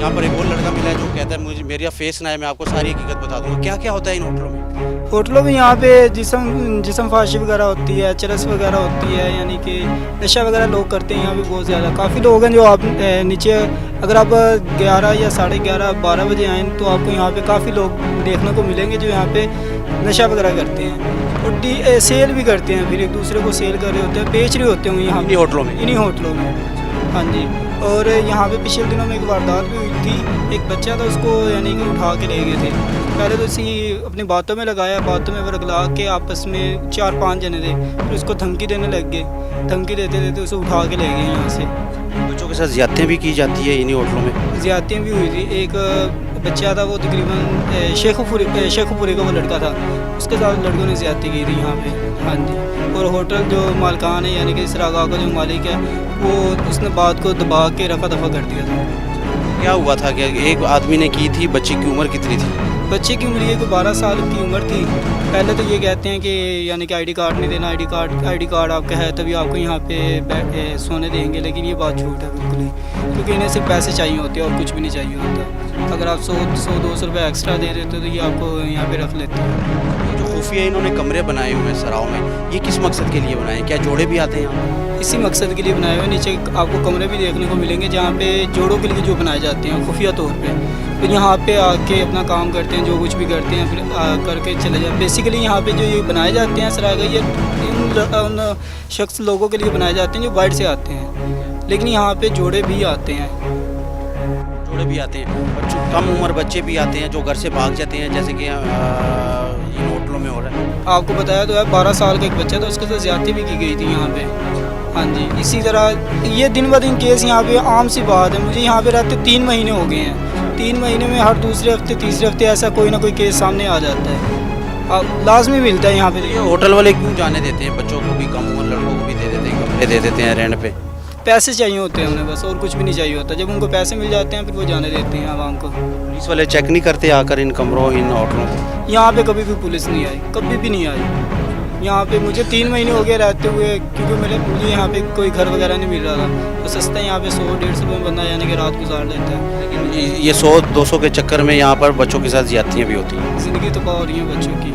यहाँ पर एक और लड़का मिला है जो कहता है मुझे मेरा फेस ना है, मैं आपको सारी हकीकत बता दूंगा। क्या क्या होता है इन होटलों में? होटलों में यहाँ पे जिस्म फाशी वगैरह होती है, चरस वगैरह होती है, यानी कि नशा वगैरह लोग करते हैं यहाँ पे बहुत ज़्यादा। काफ़ी लोग हैं जो आप नीचे अगर आप 11 या 11:30 12 बजे आएँ तो आपको यहाँ पे काफ़ी लोग देखने को मिलेंगे जो यहाँ पे नशा वगैरह करते हैं और सेल भी करते हैं, फिर एक दूसरे को सेल कर रहे होते हैं, बेच रहे होते हैं यहाँ इन्हीं होटलों में? इन्हीं होटलों में, हाँ जी। और यहाँ पे पिछले दिनों में एक वारदात भी हुई थी, एक बच्चा था उसको यानी कि उठा के ले गए थे। पहले तो इसी अपनी बातों में लगाया, बातों में वर्गला के आपस में 4-5 जने थे, फिर उसको धमकी देने लग गए। धमकी देते देते उसे उठा के ले गए यहाँ से। बच्चों के साथ ज़्यादतियाँ भी की जाती है इन्हीं होटलों में? ज़्यादतियाँ भी हुई थी। एक बच्चा था वो तकरीबन शेखुपुरी का वो लड़का था, उसके साथ लड़कों ने ज़्यादती की थी यहाँ पे, हाँ जी। और होटल जो मालिकान है यानी कि इसरागाह का जो मालिक है वो उसने बात को दबा के रफा दफा कर दिया था। क्या हुआ था? क्या एक आदमी ने की थी? बच्चे की उम्र कितनी थी? बच्चे की उम्र ये कोई 12 साल की उम्र थी। पहले तो ये कहते हैं कि यानी कि आईडी कार्ड नहीं देना, आईडी कार्ड आपका है तभी आपको यहाँ पे सोने देंगे, लेकिन ये बात झूठ है बिल्कुल ही, क्योंकि इन्हें सिर्फ पैसे चाहिए होते हैं और कुछ भी नहीं चाहिए होता। अगर आप 100-200 रुपये एक्स्ट्रा दे देते हो तो ये आपको यहाँ पे रख लेते हैं। जो खुफिया इन्होंने कमरे बनाए हुए हैं सराओं में, ये किस मकसद के लिए बनाए हैं? क्या जोड़े भी आते हैं यहाँ? इसी मकसद के लिए बनाए हुए। नीचे आपको कमरे भी देखने को मिलेंगे जहाँ पे जोड़ों के लिए जो बनाए जाते हैं खुफिया तौर पे, तो यहाँ पे आके अपना काम करते हैं, जो कुछ भी करते हैं फिर करके चले जाते। बेसिकली यहाँ पे जो ये बनाए जाते हैं सरागा, ये उन शख्स लोगों के लिए बनाए जाते हैं जो बाहर से आते हैं, लेकिन यहाँ पे जोड़े भी आते हैं। जोड़े भी आते हैं और जो कम उम्र बच्चे भी आते हैं जो घर से भाग जाते हैं, जैसे कि इन होटलों में हो रहा है। आपको बताया तो है 12 साल का एक बच्चा था, उसके साथ ज़्यादती भी की गई थी यहाँ पे, हाँ जी। इसी तरह ये दिन ब दिन केस यहाँ पे आम सी बात है। मुझे यहाँ पे रहते 3 महीने हो गए हैं, 3 महीने में हर दूसरे हफ्ते तीसरे हफ्ते ऐसा कोई ना कोई केस सामने आ जाता है, लाजमी मिलता है यहाँ पे। ये होटल वाले क्यों जाने देते हैं? बच्चों को भी, कम उम्र लड़कों को भी दे देते हैं, कमरे दे देते हैं रेंट पे। पैसे चाहिए होते हैं उन्हें बस, और कुछ भी नहीं चाहिए होता। जब उनको पैसे मिल जाते हैं फिर वो जाने देते हैं आवाम को। पुलिस वाले चेक नहीं करते आकर इन कमरों, इन होटलों को? यहाँ पे कभी भी पुलिस नहीं आई, कभी भी नहीं आई यहाँ पे। मुझे 3 महीने हो गए रहते हुए, क्योंकि मुझे यहाँ पे कोई घर वगैरह नहीं मिल रहा था। तो सस्ता यहाँ पे 100-150 रुपये में बंदा यानी कि रात गुजार लेता है। लेकिन ये 100-200 के चक्कर में यहाँ पर बच्चों के साथ ज़्यादतियाँ भी होती हैं। ज़िंदगी तबाह हो रही है बच्चों की,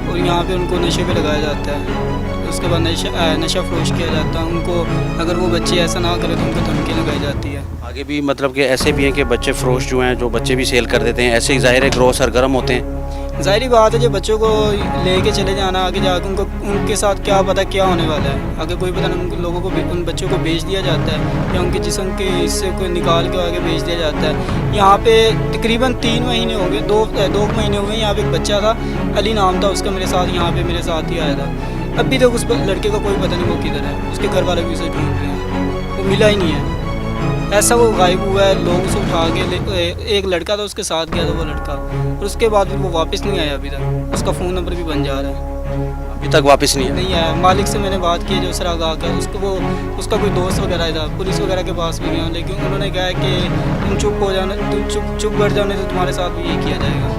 और यहाँ पे उनको नशे पे लगाया जाता है, उसके बाद नशा फरोश किया जाता है उनको। अगर वो बच्चे ऐसा ना करें तो उनको धमकी लगाई जाती है। आगे भी मतलब कि ऐसे भी हैं कि बच्चे फरोश जो हैं, जो बच्चे भी सेल कर देते हैं, ऐसे ही ज़ाहिर है ग्रोह सरगर्म होते हैं। ज़ाहिरी बात है, जो बच्चों को लेके चले जाना आगे जाकर उनके साथ क्या पता क्या होने वाला है, आगे कोई पता नहीं। उन लोगों को उन बच्चों को बेच दिया जाता है या उनके जिस्म के हिस्से को निकाल के आगे बेच दिया जाता है। यहाँ पे तकरीबन 3 महीने हो गए, 2 महीने हो गए। यहाँ पे एक बच्चा था, अली नाम था उसका, मेरे साथ यहाँ पे मेरे साथ ही आया था। अभी तक उस लड़के का कोई पता नहीं वो किधर है। उसके घर वाले भी उसे ढूंढ रहे हैं, वो मिला ही नहीं है। ऐसा वो गायब हुआ है, लोग उसे उठा के एक लड़का था उसके साथ गया था वो लड़का, और उसके बाद फिर वो वापस नहीं आया अभी तक। उसका फ़ोन नंबर भी बन जा रहा है, अभी तक वापस नहीं आया। मालिक से मैंने बात की जो सरागाह का, उसका कोई दोस्त वगैरह था, पुलिस वगैरह के पास भी गया, लेकिन उन्होंने कहा कि तुम चुप हो जाना, तुम चुप कर जाने तो तुम्हारे साथ भी यही किया जाएगा।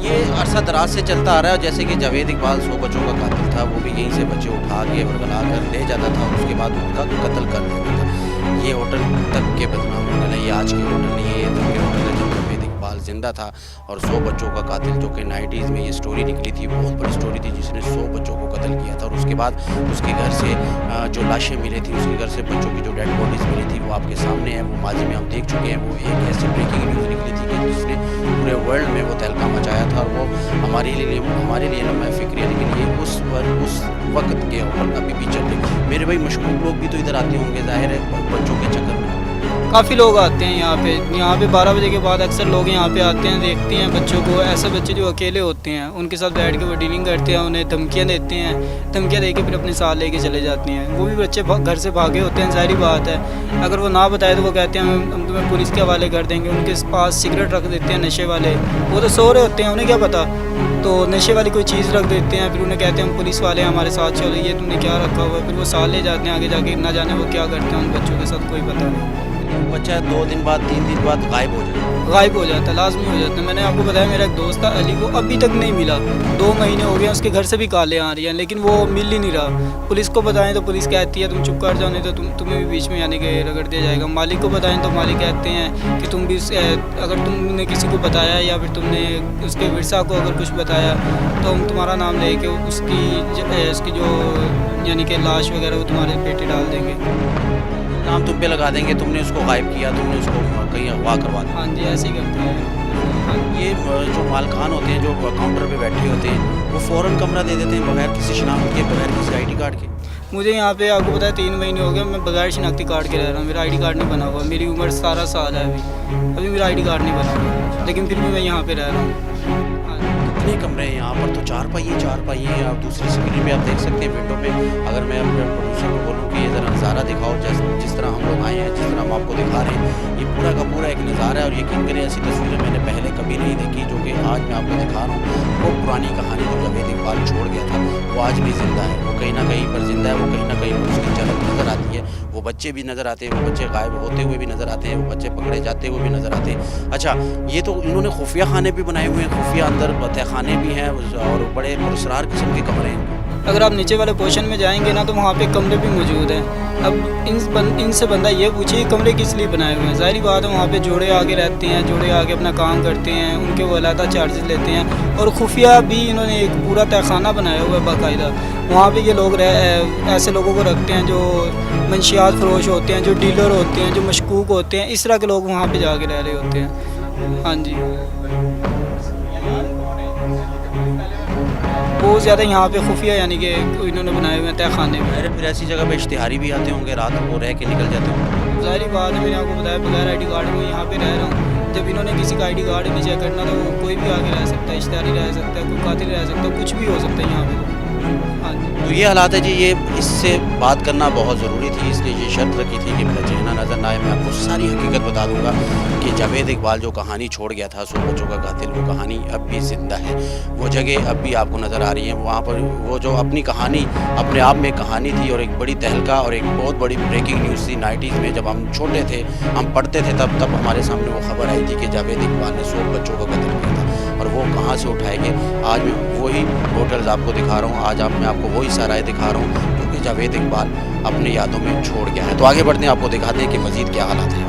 ये अरसा दराज से चलता आ रहा है। जैसे कि जावेद इकबाल 100 बच्चों का कातिल था, वो भी यहीं से बच्चे उठा के वर्गला कर ले जाता था और उसके बाद उनका कत्ल कर देता था। ये होटल तक के बदनाम होटल है, ये आज के होटल नहीं है, ये तब के होटल है जब जावेद इकबाल जिंदा था। और 100 बच्चों का कातिल, जो कि 90s में ये स्टोरी निकली थी, बहुत बड़ी स्टोरी थी, जिसने 100 बच्चों को कत्ल किया था। और उसके बाद उसके घर से जो लाशें मिली थी, उसके घर से बच्चों की जो डेड बॉडीज़ मिली थी, वो आपके सामने है, वो माजी में हम देख चुके हैं। वो एक ऐसी ब्रेकिंग न्यूज़ निकली थी कि जिसने पूरे वर्ल्ड में वो तहलका मचाया था, और वो हमारे लिए लम्हा फ़िक्र है। लेकिन ये उस वक्त के होटल अभी भी चल रहे। मेरे भाई मशकूक लोग भी तो इधर आते होंगे, ज़ाहिर है, बच्चों के चक्कर में। काफ़ी लोग आते हैं यहाँ पे 12 बजे के बाद अक्सर लोग यहाँ पे आते हैं, देखते हैं बच्चों को। ऐसे बच्चे जो अकेले होते हैं उनके साथ बैठ के वो डीलिंग करते हैं, उन्हें धमकियाँ देते हैं, धमकियाँ दे के फिर अपने साथ लेके चले जाते हैं। वो भी बच्चे घर से भागे होते हैं, ज़ाहिर बात है। अगर वो ना बताए तो वो कहते हैं हम तुम्हें पुलिस के हवाले कर देंगे। उनके पास सिगरेट रख देते हैं नशे वाले, वो तो सो रहे होते हैं, उन्हें क्या पता, तो नशे वाली कोई चीज़ रख देते हैं। फिर उन्हें कहते हैं हम पुलिस वाले हैं, हमारे साथ चलो, ये तुमने क्या रखा हुआ है। फिर वो साथ ले जाते हैं, आगे जाके ना जाने वो क्या करते हैं उन बच्चों के साथ, कोई पता नहीं। बच्चा 2 दिन बाद 3 दिन बाद गायब हो जाए। गायब हो जाता है, लाजमी हो जाता है। मैंने आपको बताया मेरा एक दोस्त था अली, वो अभी तक नहीं मिला। 2 महीने हो गए, उसके घर से भी कॉलें आ रही हैं लेकिन वो मिल ही नहीं रहा। पुलिस को बताएं तो पुलिस कहती है तुम चुप कर जाओ, नहीं तो तुम्हें भी बीच में यानी कि रगड़ दिया जाएगा। मालिक को बताएं तो मालिक कहते हैं कि तुम भी अगर तुमने किसी को बताया या फिर तुमने उसके विरसा को अगर कुछ बताया तो हम तुम्हारा नाम लेके उसकी जो यानी कि लाश वगैरह वो तुम्हारे पेटे डाल देंगे। नाम तुम पे लगा देंगे, तुमने उसको गायब किया, तुमने उसको कहीं अगवा करवा दिया। हाँ जी, ऐसे ही करते हैं। ये जो मालकान होते हैं जो काउंटर पे बैठे होते हैं वो फ़ौरन कमरा दे देते हैं बगैर किसी शनाख्त के, बगैर किसी आईडी कार्ड के। मुझे यहाँ पे आपको पता है 3 महीने हो गए, मैं बगैर शनाख्ती कार्ड के रह रहा हूँ। मेरा आईडी कार्ड नहीं बना हुआ। मेरी उम्र 17 साल है अभी मेरा आईडी कार्ड नहीं बना हुआ, लेकिन फिर भी मैं यहाँ पे रह रहा हूँ। कितने कमरे हैं यहाँ पर? तो 4 पहिए हैं। आप दूसरी स्क्रीन पे आप देख सकते हैं विंडो में। अगर मैं अपने प्रोड्यूसर को बोलूँ कि ये ज़रा नज़ारा दिखाओ, जिस तरह हम लोग आए हैं, जिस तरह हम आपको दिखा रहे हैं, ये पूरा का पूरा एक नज़ारा है। और यकीन करें ऐसी तस्वीरें मैंने पहले कभी नहीं देखी जो कि आज मैं आपको दिखा रहा हूँ। वो पुरानी कहानी जो जावेद इकबाल छोड़ गया था वो आज भी ज़िंदा है। वो कहीं ना कहीं पर ज़िंदा है, वो कहीं ना कहीं पर उसकी झलक नज़र आती है। वो बच्चे भी नज़र आते हैं, वो बच्चे गायब होते हुए भी नज़र आते हैं, वो बच्चे पकड़े जाते हुए भी नज़र आते हैं। अच्छा, ये तो इन्होंने खुफिया खाने भी बनाए हुए हैं, खुफिया अंदर तहखाने भी हैं और बड़े पुरस्कार किस्म के कमरे हैं। अगर आप नीचे वाले पोर्शन में जाएंगे ना तो वहाँ पे कमरे भी मौजूद हैं। अब इनसे बंदा ये पूछे ये कमरे किस लिए बनाए हुए हैं। ज़ाहिर बात है वहाँ पे जोड़े आगे रहते हैं, जोड़े आगे अपना काम करते हैं, उनके वो अलग चार्जेस लेते हैं। और खुफिया भी इन्होंने एक पूरा तहखाना बनाया हुआ है बाकायदा। वहाँ पे ये लोग ऐसे लोगों को रखते हैं जो मंशियात फरोश होते हैं, जो डीलर होते हैं, जो मशकूक होते हैं, इस तरह के लोग वहाँ पर जाके रह रहे होते हैं। हाँ जी, बहुत ज़्यादा यहाँ पे खुफिया यानी कि इन्होंने बनाए हुए हैं तहखाने में। फिर ऐसी जगह पे इश्तिहारी भी आते होंगे, रात को रह के निकल जाते होंगे। ज़ाहिर बात है, मैंने आपको बताया बगैर आईडी कार्ड में यहाँ पे रह रहा हूँ। जब इन्होंने किसी का आईडी कार्ड नहीं चेक करना तो कोई भी आगे रह सकता है, इश्तिहारी रह सकता है, कोई कातिल रह सकता है, कुछ भी हो सकता है यहाँ पे। हाँ जी, तो ये हालात है जी। ये इससे बात करना बहुत ज़रूरी थी, इसलिए ये शर्त रखी थी कि मेरा चेहरा नज़र ना आए। मैं आपको सारी हकीकत बता दूंगा कि जावेद इकबाल जो कहानी छोड़ गया था 100 बच्चों का कातिल, वो कहानी अब भी ज़िंदा है। वो जगह अब भी आपको नज़र आ रही है। वहाँ पर वो जो अपनी कहानी अपने आप में कहानी थी और एक बड़ी तहलका और एक बहुत बड़ी ब्रेकिंग न्यूज़ थी 90s में। जब हम छोटे थे, हम पढ़ते थे, तब हमारे सामने वो खबर आई थी कि जावेद इकबाल ने 100 बच्चों को कत्ल किया था। और वो कहाँ से उठाएंगे? आज मैं वही होटल्स आपको दिखा रहा हूँ, आज मैं आपको वही सराय दिखा रहा हूँ जो कि जावेद इकबाल अपनी यादों में छोड़ गया है। तो आगे बढ़ते हैं, आपको दिखाते हैं कि मज़ीद क्या हालात हैं।